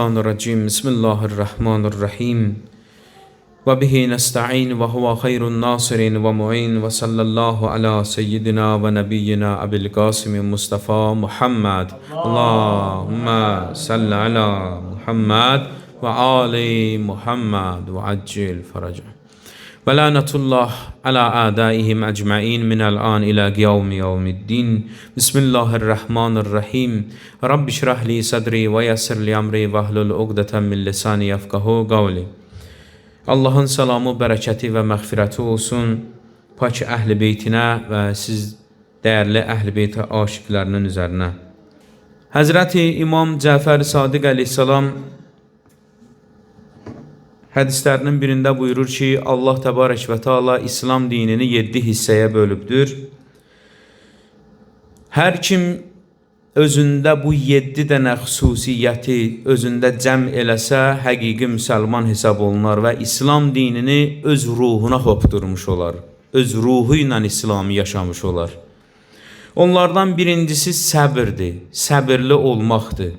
Mineşşeytanirracim. Bismillahirrahmanirrahim. Ve bihi nesta'in ve huve hayrun nasirin ve mu'in ve sallallahu ala seyyidina ve nebiyyina Abil Qasim Mustafa Muhammed. Allahümme salli ala Muhammed ve ali Muhammed ve accil faraca. Ve lanetullah ala adaihim ecmain minel an ila qiyami yevmiddin. Bismillahirrahmanirrahim. Rabbi şrah li sadri ve yassir li amri ve hlul uqdeten min lisani yefqahu qavli. Allah'ın salamı, bərəkəti və məğfirəti olsun pak əhl-i beytinə və siz değerli əhl-i beyt aşiqlərinin üzərinə. Həzrəti İmam Cəfər Sadiq əleyhissalam hədislərinin birində buyurur ki, Allah təbarək və teala İslam dinini 7 hissəyə bölübdür. Hər kim özündə bu 7 dənə xüsusiyyəti özündə cəm eləsə, həqiqi müsəlman hesab olunar və İslam dinini öz ruhuna hopdurmuş olar. Öz ruhu ilə İslamı yaşamış olar. Onlardan birincisi səbirdir, səbirli olmaqdır.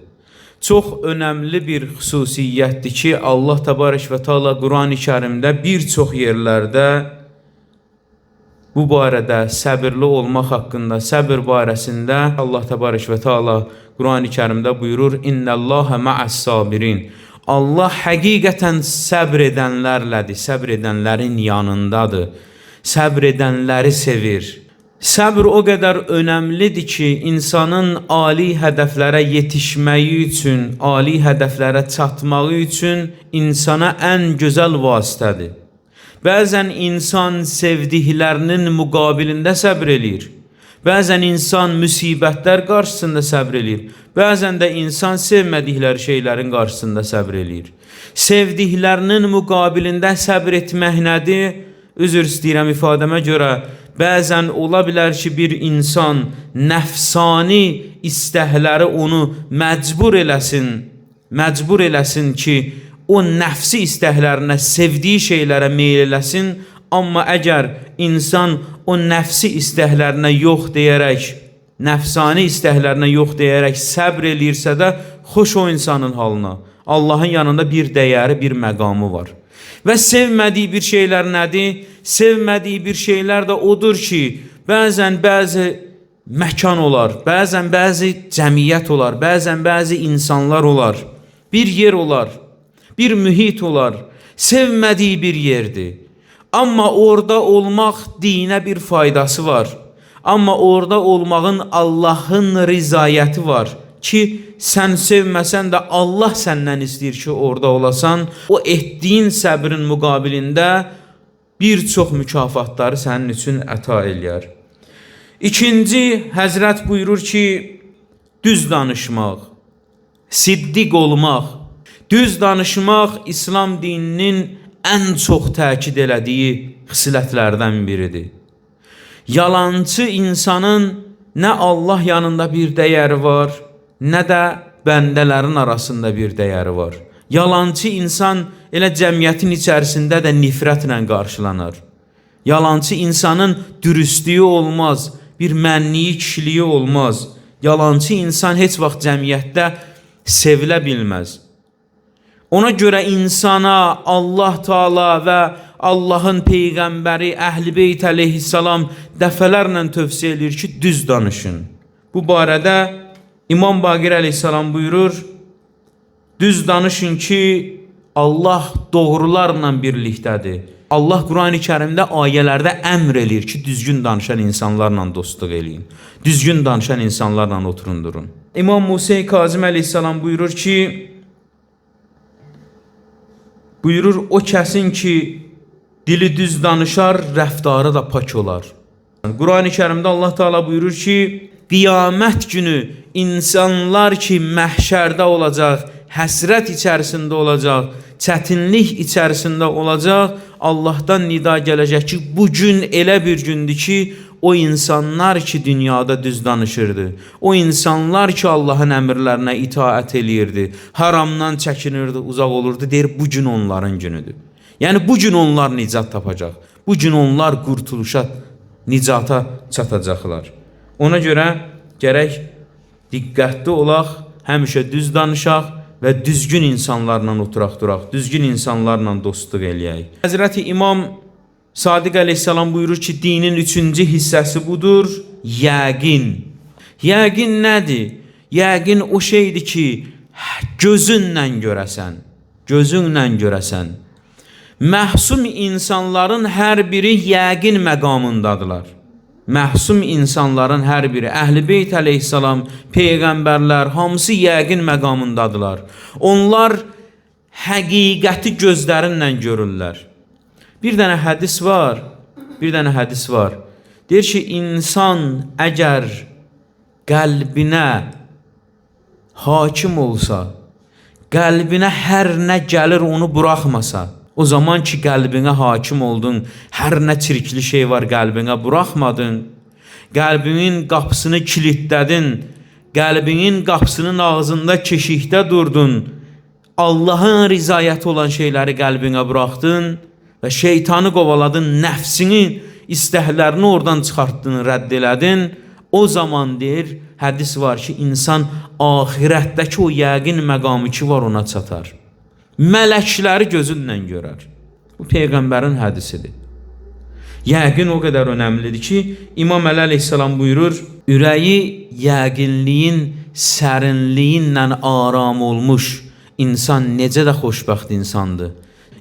Çox önəmli bir xüsusiyyətdir ki, Allah təbarək və teala Quran-ı Kərimdə bir çox yerlərdə bu barədə səbirli olmaq haqqında, səbir barəsində Allah təbarək və teala Quran-ı Kərimdə buyurur: İnnəllâhe ma'as-sabirin. Allah həqiqətən səbr edənlərlədir, səbr edənlərin yanındadır, səbr edənləri sevir. Səbr o qədər önəmlidir ki, insanın ali hədəflərə yetişməyi üçün, ali hədəflərə çatmağı üçün insana ən gözəl vasitədir. Bəzən insan sevdiklərinin müqabilində səbr eləyir. Bəzən insan müsibətlər qarşısında səbr eləyir. Bəzən də insan sevmədikləri şeylərin qarşısında səbr eləyir. Sevdiklərinin müqabilində səbr etmək nədir? Üzr istəyirəm ifadəmə görə. Bəzən ola bilər ki, bir insan nəfsani istəkləri onu məcbur eləsin ki, o nəfsi istəklərinə, sevdiyi şeylərə meyl eləsin. Amma əgər insan o nəfsi istəklərinə yox deyərək, nəfsani istəklərinə yox deyərək səbr eləyirsə də, xoş o insanın halına. Allahın yanında bir dəyəri, bir məqamı var. Və sevmədiyi bir şeylər nədir? Sevmədiyi bir şeylər də odur ki, bəzən bəzi məkan olar, bəzən bəzi cəmiyyət olar, bəzən bəzi insanlar olar, bir yer olar, bir mühit olar, sevmədiyi bir yerdir. Amma orada olmaq dinə bir faydası var. Amma orada olmağın Allahın rizayəti var ki, sən sevməsən də Allah səndən istəyir ki, orada olasan. O etdiyin səbrin müqabilində bir çox mükafatları sənin üçün əta eləyər. İkinci, Həzrət buyurur ki, düz danışmaq, siddiq olmaq. Düz danışmaq İslam dininin ən çox təkid elədiyi xislətlərdən biridir. Yalancı insanın nə Allah yanında bir dəyəri var, nə də bəndələrin arasında bir dəyəri var. Yalancı insan elə cəmiyyətin içərisində də nifrətlə qarşılanır. Yalancı insanın dürüstlüyü olmaz, bir mənliyi, kişiliyi olmaz. Yalancı insan heç vaxt cəmiyyətdə sevilə bilməz. Ona görə insana Allah Teala və Allahın Peyğəmbəri Əhl-i Beyt əleyhissalam dəfələrlə tövsiyə edir ki, düz danışın. Bu barədə İmam Baqir əleyhissalam buyurur: düz danışın ki, Allah doğrularla birlikdədir. Allah Quran-ı Kərimdə ayələrdə əmr eləyir ki, düzgün danışan insanlarla dostluq eləyin. Düzgün danışan insanlarla oturun durun. İmam Musa Kazım əleyhissalam buyurur ki, o kəsin ki, dili düz danışar, rəftarı da pak olar. Quran-ı Kərimdə Allah Teala buyurur ki, qiyamət günü insanlar ki, məhşərdə olacaq, həsrət içərisində olacaq, çətinlik içərisində olacaq, Allahdan nida gələcək ki, bu gün elə bir gündür ki, o insanlar ki, dünyada düz danışırdı, o insanlar ki, Allahın əmrlərinə itaət eləyirdi, haramdan çəkinirdi, uzaq olurdu, deyir, bu gün onların günüdür. Yəni, bu gün onlar nicat tapacaq, bu gün onlar qurtuluşa, nicata çatacaqlar. Ona görə gərək diqqətli olaq, həmişə düz danışaq və düzgün insanlarla oturaq duraq, düzgün insanlarla dostluq eləyək. Həzrəti İmam Sadiq əleyhissalam buyurur ki, dinin üçüncü hissəsi budur, yəqin. Yəqin nədir? Yəqin o şeydir ki, gözünlə görəsən, gözünlə görəsən. Məhsum insanların hər biri yəqin məqamındadılar. Məhsum insanların hər biri, Əhl-i Beyt əleyhissalam, peyğəmbərlər, hamısı yəqin məqamındadılar. Onlar həqiqəti gözlərinlə görürlər. Bir dənə hədis var, Deyir ki, insan əgər qəlbinə hakim olsa, qəlbinə hər nə gəlir onu buraxmasa, o zaman ki qəlbinə hakim oldun, hər nə çirkli şey var qəlbinə buraxmadın, qəlbinin qapısını kilidlədin, qəlbinin qapısının ağzında keşikdə durdun, Allahın rizayəti olan şeyləri qəlbinə buraxdın və şeytanı qovaladın, nəfsini, istəhlərini oradan çıxartdın, rədd elədin, o zaman deyir, hədis var ki, insan ahirətdəki o yəqin məqamı ki var ona çatar. Mələkləri gözünlə görər. Bu Peyğəmbərin hədisidir. Yəqin o qədər önəmlidir ki, İmam Əli əleyhissalam buyurur, ürəyi yəqinliyin, sərinliyinlə aram olmuş insan necə də xoşbəxt insandır.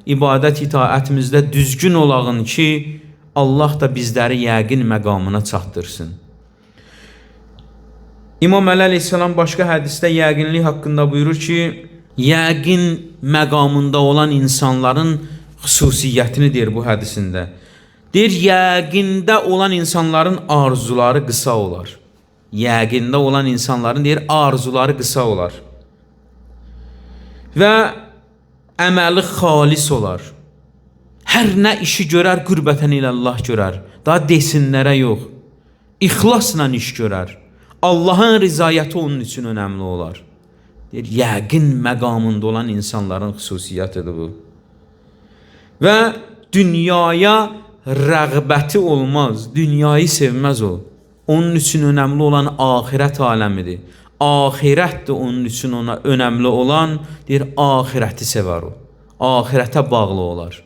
İbadət itaətimizdə düzgün olağın ki, Allah da bizləri yəqin məqamına çatdırsın. İmam Əli əleyhissalam başqa hədisdə yəqinlik haqqında buyurur ki, yəqin məqamında olan insanların xüsusiyyətini deyir bu hədisində. Deyir, yəqində olan insanların arzuları qısa olar. Yəqində olan insanların deyir, arzuları qısa olar. Və əməli xalis olar. Hər nə işi görər, qürbətən ilallah görər. Daha desinlərə yox. İxlasla iş görər. Allahın rizayəti onun üçün önəmli olar. Deyir, yəqin məqamında olan insanların xüsusiyyətidir bu. Və dünyaya rəğbəti olmaz, dünyayı sevməz o. Onun üçün önəmli olan axirət aləmidir. Axirətdir onun üçün ona önəmli olan, deyir, axirəti sevər o. Axirətə bağlı olar.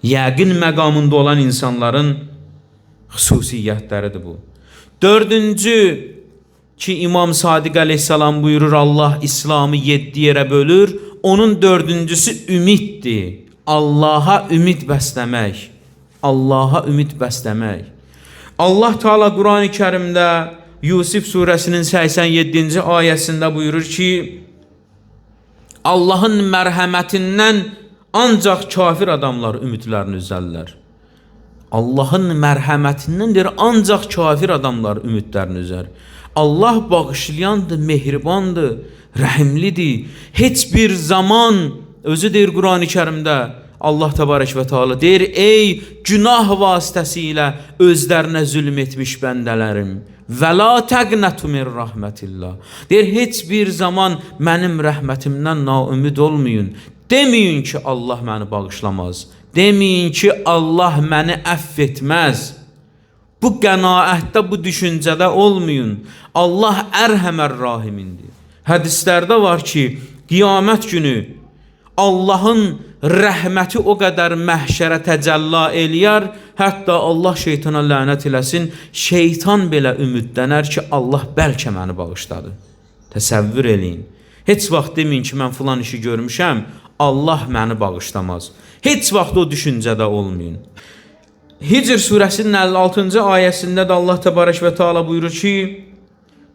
Yəqin məqamında olan insanların xüsusiyyətləridir bu. Dördüncü ki, İmam Sadiq əleyhissalam buyurur, Allah İslamı 7 yerə bölür. Onun dördüncüsü ümiddir. Allaha ümid bəsləmək. Allaha ümid bəsləmək. Allah Teala Quran-ı Kərimdə Yusuf surəsinin 87-ci ayəsində buyurur ki, Allahın mərhəmətindən ancaq kafir adamlar ümidlərini üzərlər. Allahın mərhəmətindəndir, ancaq kafir adamlar ümidlərini üzər. Allah bağışlayandır, mehribandır, rəhimlidir. Heç bir zaman, özü deyir Quran-ı Kərimdə, Allah təbarək və teala deyir, ey günah vasitəsilə özlərinə zülm etmiş bəndələrim, və la təqnətu min rəhmətillah. Deyir, heç bir zaman mənim rəhmətimdən naümid olmayın. Deməyin ki, Allah məni bağışlamaz. Deməyin ki, Allah məni əff etməz. Bu qənaətdə, bu düşüncədə olmayın. Allah ərhəmər rahimindir. Hədislərdə var ki, qiyamət günü Allahın rəhməti o qədər məhşərə təcəlla eləyər, hətta Allah şeytana lənət eləsin, şeytan belə ümidlənər ki, Allah bəlkə məni bağışladı. Təsəvvür eləyin. Heç vaxt deməyin ki, mən filan işi görmüşəm, Allah məni bağışlamaz. Heç vaxt o düşüncədə olmayın. Hicr surəsinin 56-cı ayəsində də Allah təbarək və teala buyurur ki,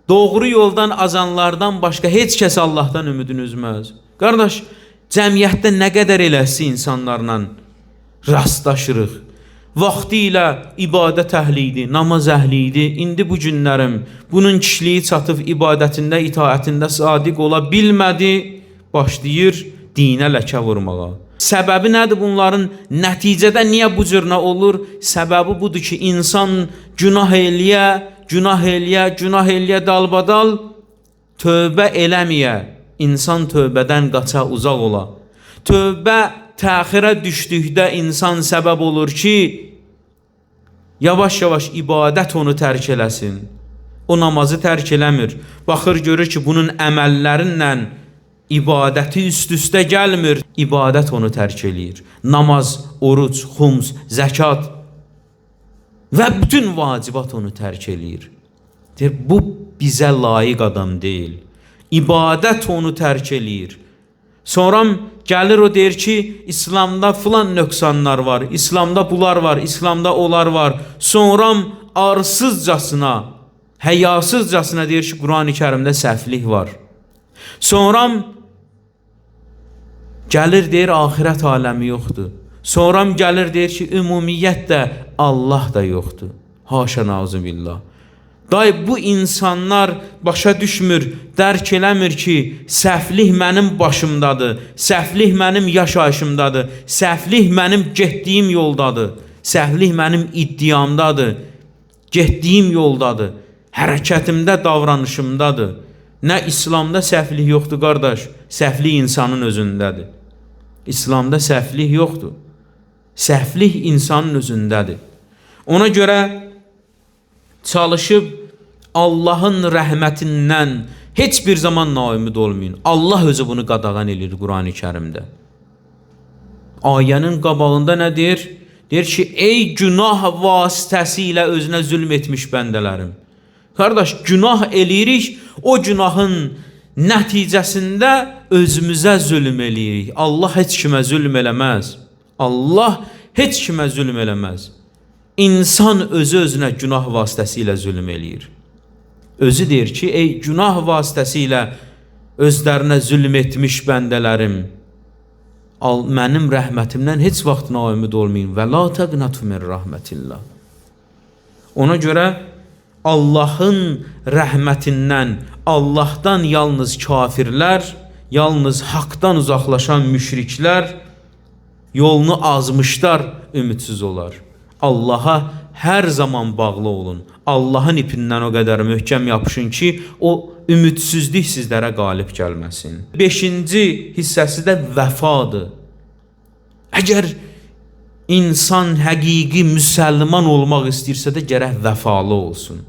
doğru yoldan azanlardan başqa heç kəs Allahdan ümidini üzməz. Qardaş, cəmiyyətdə nə qədər eləsi insanlarla rastlaşırıq. Vaxtı ilə ibadət əhli idi, namaz əhli idi. İndi bu günlərim bunun kişiliyi çatıb ibadətində, itaətində sadiq ola bilmədi, başlayır dinə ləkə vurmağa. Səbəbi nədir bunların? Nəticədə niyə bu cürnə olur? Səbəbi budur ki, insan günah eləyə, dalbadal tövbə eləməyə. İnsan tövbədən qaça, uzaq ola. Tövbə təxirə düşdükdə insan səbəb olur ki, yavaş-yavaş ibadət onu tərk eləsin. O namazı tərk eləmir. Baxır, görür ki, bunun əməllərinlə İbadəti üst-üstə gəlmir, ibadət onu tərk eləyir. Namaz, oruc, xums, zəkat və bütün vacibat onu tərk eləyir. Deyir, bu bizə layiq adam deyil. İbadət onu tərk eləyir. Sonra gəlir o deyir ki, İslamda filan nöqsanlar var, İslamda bunlar var, İslamda onlar var. Sonra arsızcasına, həyasızcasına deyir ki, Quran-ı Kərimdə səhvlik var. Sonra gəlir deyir, axirət aləmi yoxdur. Sonra gəlir deyir ki, ümumiyyətlə Allah da yoxdur. Haşa nauzubillah. Day bu insanlar başa düşmür, dərk eləmir ki, səhvlik mənim başımdadır, səhvlik mənim yaşayışımdadır, səhvlik mənim getdiyim yoldadır, səhvlik mənim iddiamdadır, getdiyim yoldadır, hərəkətimdə, davranışımdadır. Nə İslamda səhvlik yoxdur, qardaş, səhvlik insanın özündədir. İslamda səhvlik yoxdur, səhvlik insanın özündədir. Ona görə çalışıb Allahın rəhmətindən heç bir zaman naümid olmayın. Allah özü bunu qadağan edir Quran-ı Kərimdə. Ayənin qabağında nə deyir? Deyir ki, ey günah vasitəsilə özünə zülm etmiş bəndələrim. Qardaş, günah eləyirik, o günahın nəticəsində özümüzə zülm eləyirik. Allah heç kimə zülm eləməz. Allah heç kimə zülm eləməz. İnsan özü-özünə günah vasitəsilə zülm eləyir. Özü deyir ki, ey günah vasitəsilə özlərinə zülm etmiş bəndələrim, mənim rəhmətimdən heç vaxt naümid olmayın və la təqnatu min rəhmətillah. Ona görə Allahın rəhmətindən, Allahdan yalnız kafirlər, yalnız haqdan uzaqlaşan müşriklər, yolunu azmışlar, ümidsiz olar. Allah'a hər zaman bağlı olun. Allahın ipindən o qədər möhkəm yapışın ki, o ümidsizlik sizlərə qalib gəlməsin. 5-ci hissəsi də vəfadır. Əgər insan həqiqi müsəlman olmaq istəyirsə də gərək vəfalı olsun.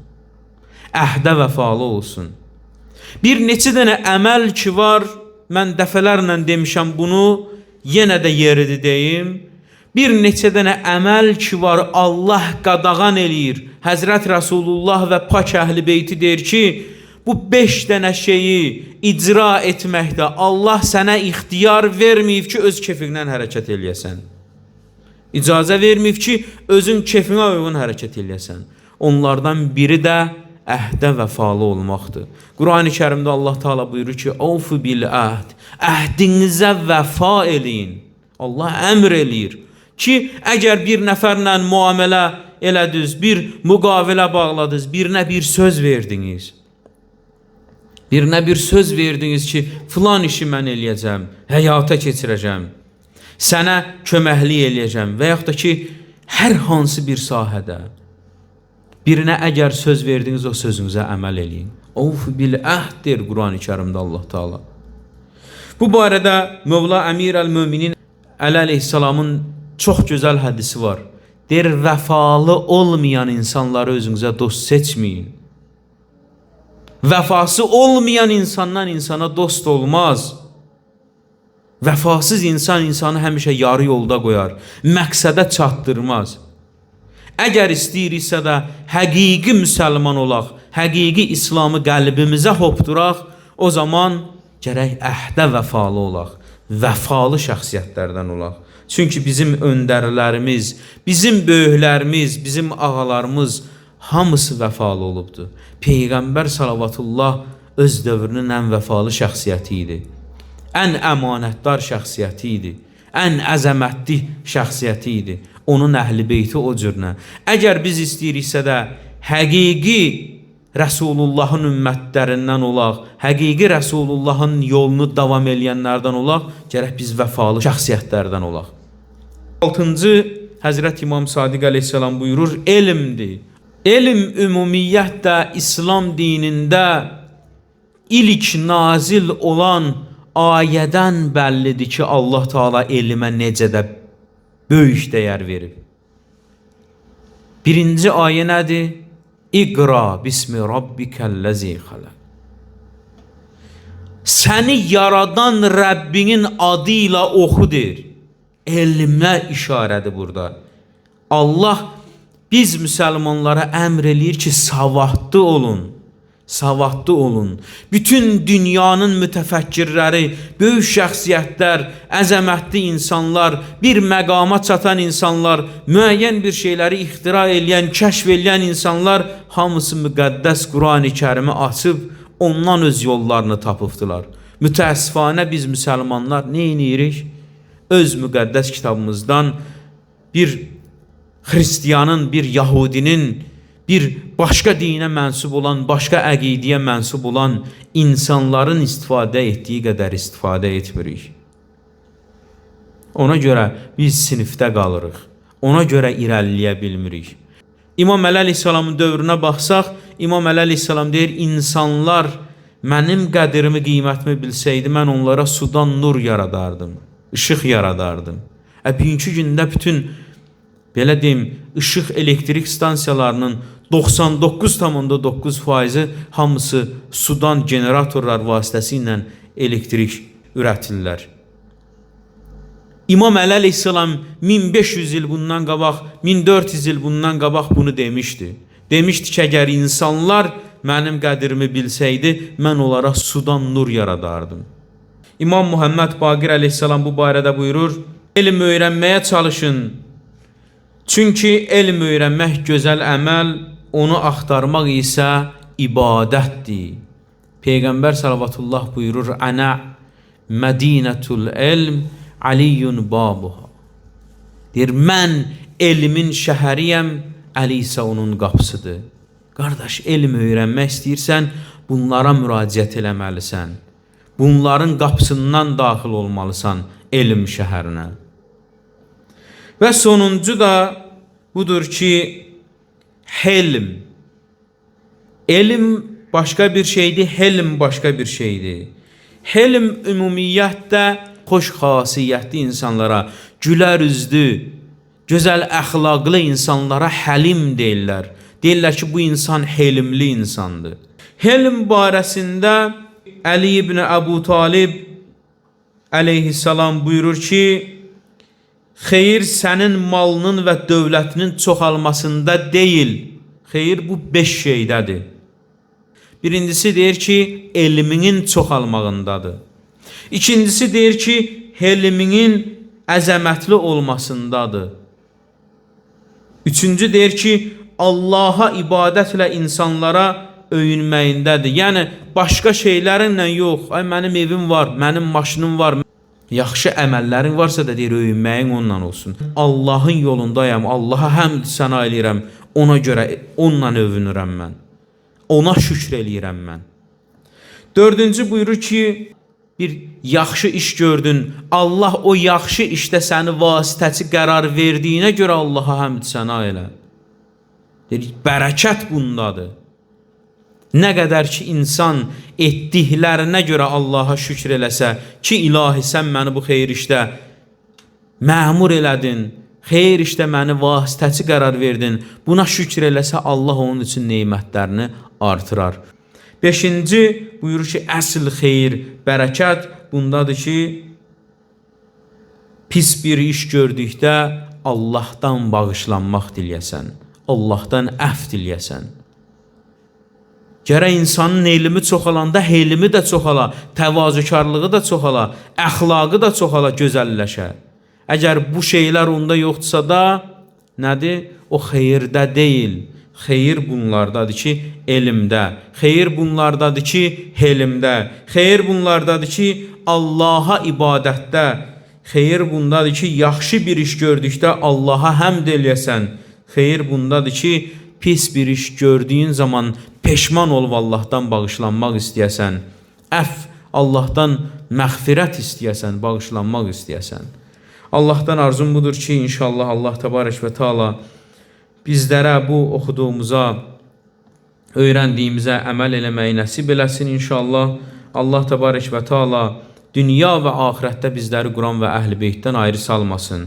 Əhdə vəfalı olsun. Bir neçə dənə əməl ki var, mən dəfələrlə demişəm bunu, yenə də yeridir deyim. Bir neçə dənə əməl ki var, Allah qadağan eləyir. Həzrət Rasulullah və pak əhl-i beyti deyir ki, bu 5 dənə şeyi icra etməkdə Allah sənə ixtiyar verməyib ki, öz kefindən hərəkət eləyəsən. İcazə verməyib ki, özün kefinə uyğun hərəkət eləyəsən. Onlardan biri də əhdə vəfalı olmaqdır. Quran-ı Kərimdə Allah Teala buyurur ki, "Awfu bil əhd." Əhdinizə vəfa eləyin. Allah əmr eləyir ki, əgər bir nəfərlə müamilə elədiniz, bir müqavilə bağladınız, birinə bir söz verdiniz. Birinə bir söz verdiniz ki, filan işi mən eləyəcəm, həyata keçirəcəm, sənə köməklik eləyəcəm və yaxud da ki, hər hansı bir sahədə birinə əgər söz verdiniz, o sözünüzə əməl eləyin. Awfu bil əhd deyir Quran-ı Kərimdə Allah Teala. Bu barədə Mövla Əmir əl-Möminin əleyhissalamın çox gözəl hədisi var. Deyir, vəfalı olmayan insanları özünüzə dost seçməyin. Vəfası olmayan insandan insana dost olmaz. Vəfasız insan insanı həmişə yarı yolda qoyar, məqsədə çatdırmaz. Əgər istəyiriksə də həqiqi müsəlman olaq, həqiqi İslamı qəlbimizə hopduraq, o zaman gərək əhdə vəfalı olaq, vəfalı şəxsiyyətlərdən olaq. Çünki bizim öndərlərimiz, bizim böyüklərimiz, bizim ağalarımız hamısı vəfalı olubdur. Peyğəmbər salavatullah öz dövrünün ən vəfalı şəxsiyyəti idi. Ən əmanətdar şəxsiyyəti idi. Ən əzəmətli şəxsiyyəti idi. Onun əhl-i beyti o cürünə. Əgər biz istəyiriksə də həqiqi Rəsulullahın ümmətlərindən olaq, həqiqi Rəsulullahın yolunu davam eləyənlərdən olaq, gərək biz vəfalı şəxsiyyətlərdən olaq. 6-cı Həzrət İmam Sadiq əleyhissalam buyurur, elmdir. Elm ümumiyyətlə İslam dinində ilk nazil olan ayədən bəllidir ki, Allah Teala elmə necə də böyük dəyər verib. Birinci ayə nədir? İqra bismi rabbikəl-ləzi xaləq. Səni yaradan Rəbbinin adıyla oxudur. Elmə işarədir burada. Allah biz müsəlmanlara əmr eləyir ki, savadlı olun. Savadlı olun. Bütün dünyanın mütəfəkkirləri, böyük şəxsiyyətlər, əzəmətli insanlar, bir məqama çatan insanlar, müəyyən bir şeyləri ixtira eləyən, kəşf eləyən insanlar hamısı müqəddəs Qurani Kərimi açıb ondan öz yollarını tapıbdılar. Mütəəssifanə biz müsəlmanlar nə edirik? Öz müqəddəs kitabımızdan bir Hristiyanın, bir Yahudinin, bir başqa dinə mənsub olan, başqa əqidəyə mənsub olan insanların istifadə etdiyi qədər istifadə etmirik. Ona görə biz sinifdə qalırıq. Ona görə irəliləyə bilmirik. İmam Əli əleyhissalamın dövrünə baxsaq, İmam Əli əleyhissalam deyir, insanlar mənim qədrimi, qiymətimi bilsəydi, mən onlara sudan nur yaradardım, işıq yaradardım. Bugünkü gündə bütün, belə deyim, işıq elektrik stansiyalarının 99,9% hamısı sudan generatorlar vasitəsilə elektrik ürətirlər. İmam Əli əleyhissalam 1500 il bundan qabaq, 1400 il bundan qabaq bunu demişdi. Demişdi ki, əgər insanlar mənim qədrimi bilsəydi, mən onlara sudan nur yaradardım. İmam Muhammed Baqir əleyhissalam bu barədə buyurur, elm öyrənməyə çalışın. Çünki elm öyrənmək gözəl əməl, onu axtarmaq isə ibadətdir. Peyğəmbər salavatullah buyurur, Ənə mədinətul elm, Aliyyun babuha. Deyir, mən elmin şəhəriyəm, Əli isə onun qapısıdır. Qardaş, elm öyrənmək istəyirsən, bunlara müraciət eləməlisən. Bunların qapısından daxil olmalısan elm şəhərinə. Və sonuncu da budur ki, helm. Elm başqa bir şeydir, helm başqa bir şeydir. Helm ümumiyyətdə xoş xasiyyətli insanlara, gülər üzlü, gözəl əxlaqlı insanlara həlim deyirlər. Deyirlər ki, bu insan helmli insandır. Helm barəsində Əli ibn Əbu Talib əleyhissalam buyurur ki, xeyir sənin malının və dövlətinin çoxalmasında deyil. Xeyir bu 5 şeydədir. Birincisi deyir ki, elminin çoxalmağındadır. İkincisi deyir ki, helminin əzəmətli olmasındadır. Üçüncü deyir ki, Allaha ibadətlə insanlara öyünməyindədir. Yəni, başqa şeylərinlə yox. Ay, mənim evim var, mənim maşınım var. Yaxşı əməllərin varsa da deyir, öyünməyin onunla olsun. Allahın yolundayam, Allaha həmd sənə eləyirəm. Ona görə onunla övünürəm mən. Ona şükr eləyirəm mən. Dördüncü buyurur ki, bir yaxşı iş gördün. Allah o yaxşı işdə səni vasitəçi qərar verdiyinə görə Allaha həmd sənə elə. Deyir, bərəkət bundadır. Nə qədər ki, insan etdiklərinə görə Allaha şükr eləsə ki, ilahi sən məni bu xeyir işdə məmur elədin, xeyir işdə məni vasitəçi qərar verdin, buna şükr eləsə Allah onun üçün neymətlərini artırar. Beşinci buyurur ki, əsl xeyir, bərəkət bundadır ki, pis bir iş gördükdə Allahdan bağışlanmaq diləyəsən, Allahdan əfv diləyəsən. Gərək insanın elmi çoxalanda helmi də çoxala, təvazökarlığı da çoxala, əxlaqı da çoxala, gözəlləşə. Əgər bu şeylər onda yoxdursa da, nədir? O xeyirdə deyil. Xeyir bunlardadır ki, elmdə. Xeyir bunlardadır ki, helmdə. Xeyir bunlardadır ki, Allaha ibadətdə. Xeyir bundadır ki, yaxşı bir iş gördükdə Allaha həmd eləyəsən. Xeyir bundadır ki, pis bir iş gördüyün zaman peşman olub Allahdan bağışlanmaq istəyəsən. Əfv, Allahdan məğfirət istəyəsən, bağışlanmaq istəyəsən. Allahdan arzum budur ki, inşallah Allah təbarək və taala bizlərə bu oxuduğumuza, öyrəndiyimizə əməl eləməyi nəsib eləsin inşallah. Allah təbarək və taala dünya və axirətdə bizləri Quran və Əhl-i Beytdən ayrı salmasın.